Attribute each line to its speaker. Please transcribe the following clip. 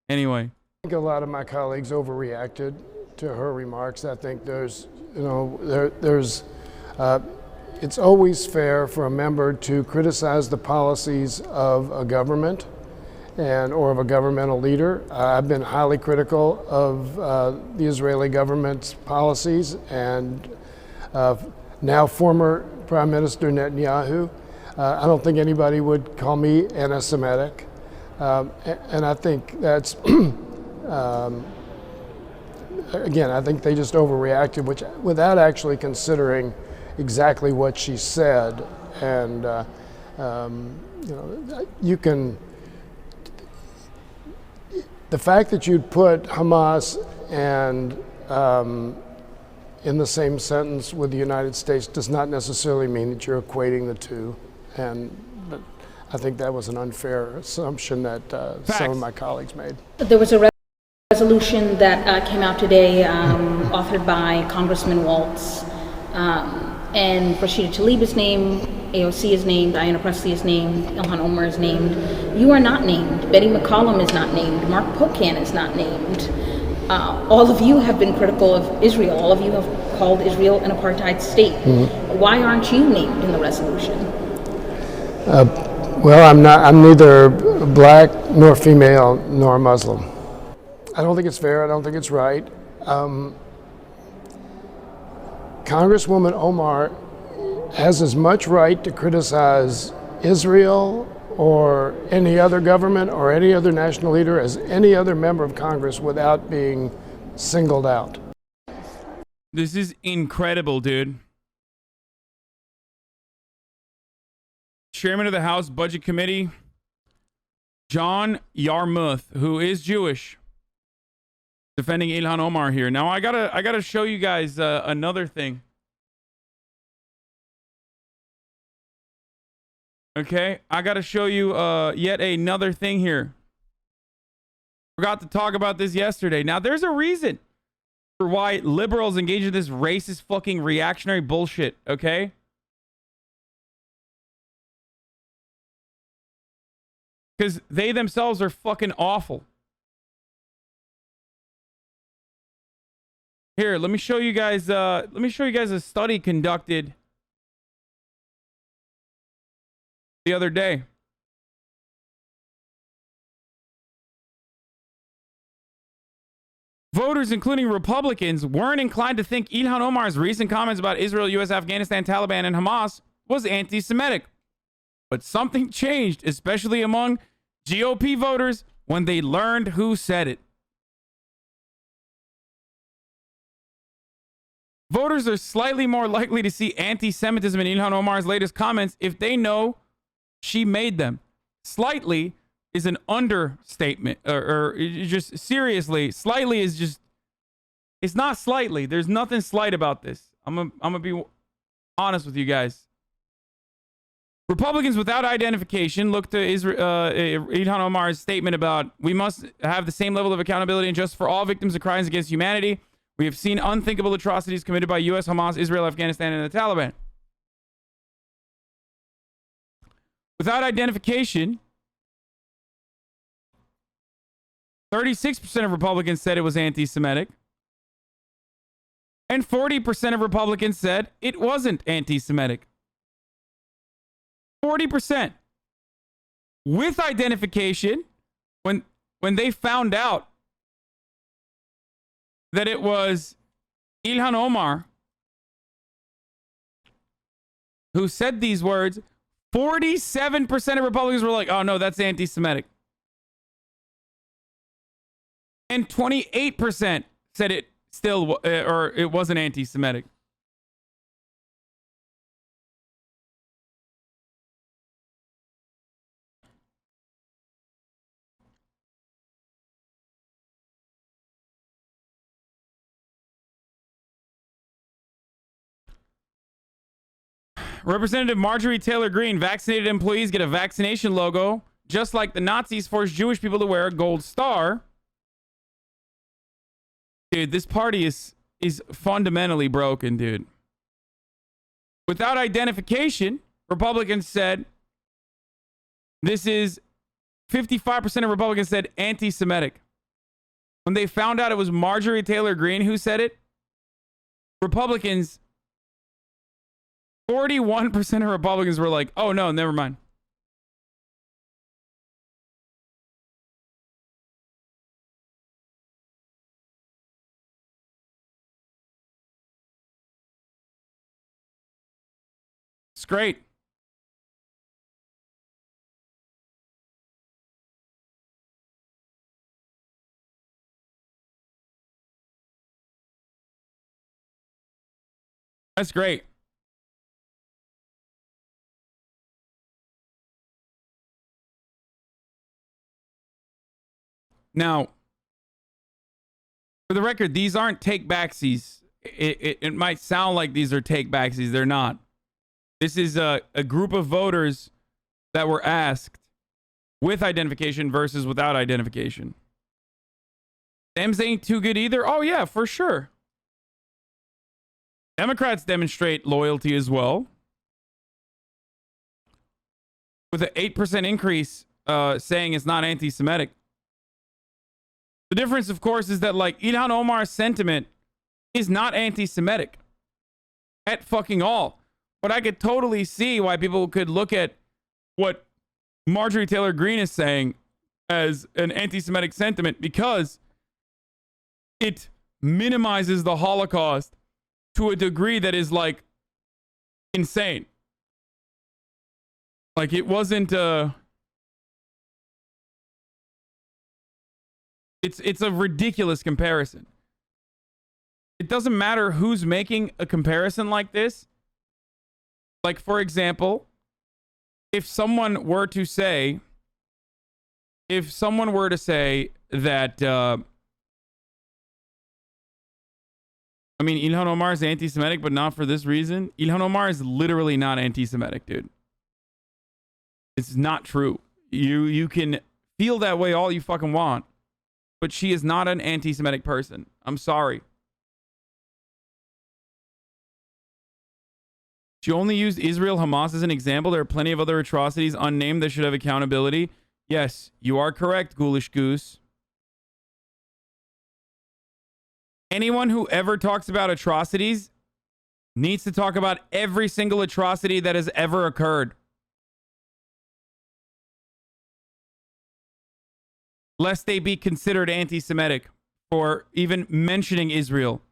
Speaker 1: Anyway.
Speaker 2: I think a lot of my colleagues overreacted to her remarks. I think it's always fair for a member to criticize the policies of a government or of a governmental leader. I've been highly critical of the Israeli government's policies, and now former Prime Minister Netanyahu. I don't think anybody would call me anti-Semitic, and I think that's again, I think they just overreacted, without actually considering exactly what she said. And the fact that you'd put Hamas and in the same sentence with the United States does not necessarily mean that you're equating the two. But I think that was an unfair assumption that some of my colleagues made.
Speaker 3: There was a resolution that came out today, authored by Congressman Waltz, and Rashida Tlaib is named, AOC is named, Ayanna Pressley is named, Ilhan Omar is named. You are not named. Betty McCollum is not named. Mark Pocan is not named. All of you have been critical of Israel. All of you have called Israel an apartheid state. Mm-hmm. Why aren't you named in the resolution?
Speaker 2: Well, I'm neither black nor female nor Muslim. I don't think it's fair. I don't think it's right. Congresswoman Omar has as much right to criticize Israel or any other government or any other national leader as any other member of Congress without being singled out.
Speaker 1: This is incredible, dude. Chairman of the House Budget Committee, John Yarmutha, who is Jewish, defending Ilhan Omar here. Now I gotta show you guys another thing. Okay, I gotta show you yet another thing here. Forgot to talk about this yesterday. Now there's a reason for why liberals engage in this racist fucking reactionary bullshit. Okay. Because they themselves are fucking awful. Here, let me show you guys. A study conducted the other day. Voters, including Republicans, weren't inclined to think Ilhan Omar's recent comments about Israel, U.S., Afghanistan, Taliban, and Hamas was anti-Semitic. But something changed, especially among GOP voters, when they learned who said it. Voters are slightly more likely to see anti-Semitism in Ilhan Omar's latest comments if they know she made them. Slightly is an understatement, or just seriously, slightly is just, it's not slightly. There's nothing slight about this. I'm gonna be honest with you guys. Republicans without identification look to Ilhan Omar's statement about we must have the same level of accountability and justice for all victims of crimes against humanity. We have seen unthinkable atrocities committed by U.S., Hamas, Israel, Afghanistan, and the Taliban. Without identification, 36% of Republicans said it was anti-Semitic, and 40% of Republicans said it wasn't anti-Semitic. 40%. With identification, when they found out that it was Ilhan Omar who said these words, 47% of Republicans were like, oh no, that's anti-Semitic. And 28% said it still, or it wasn't anti-Semitic. Representative Marjorie Taylor Greene, vaccinated employees get a vaccination logo, just like the Nazis forced Jewish people to wear a gold star. Dude, this party is fundamentally broken, dude. Without identification, Republicans said this is 55% of Republicans said anti-Semitic. when they found out it was Marjorie Taylor Greene who said it, Republicans, 41% of Republicans were like, oh no, never mind. It's great. That's great. Now, for the record, these aren't take backsies. It might sound like these are take backsies. They're not. This is a group of voters that were asked with identification versus without identification. Dems ain't too good either. Oh, yeah, for sure. Democrats demonstrate loyalty as well. With an 8% increase saying it's not anti-Semitic. The difference, of course, is that like Ilhan Omar's sentiment is not anti-Semitic at fucking all. But I could totally see why people could look at what Marjorie Taylor Greene is saying as an anti-Semitic sentiment because it minimizes the Holocaust to a degree that is like insane. Like it wasn't it's a ridiculous comparison. It doesn't matter who's making a comparison like this. Like, for example, if someone were to say that, I mean, Ilhan Omar is anti-Semitic, but not for this reason. Ilhan Omar is literally not anti-Semitic, dude. It's not true. You can feel that way all you fucking want, but she is not an anti-Semitic person. I'm sorry. She only used Israel Hamas as an example. There are plenty of other atrocities unnamed that should have accountability. Yes, you are correct, Ghoulish Goose. Anyone who ever talks about atrocities needs to talk about every single atrocity that has ever occurred. Lest they be considered anti-Semitic for even mentioning Israel.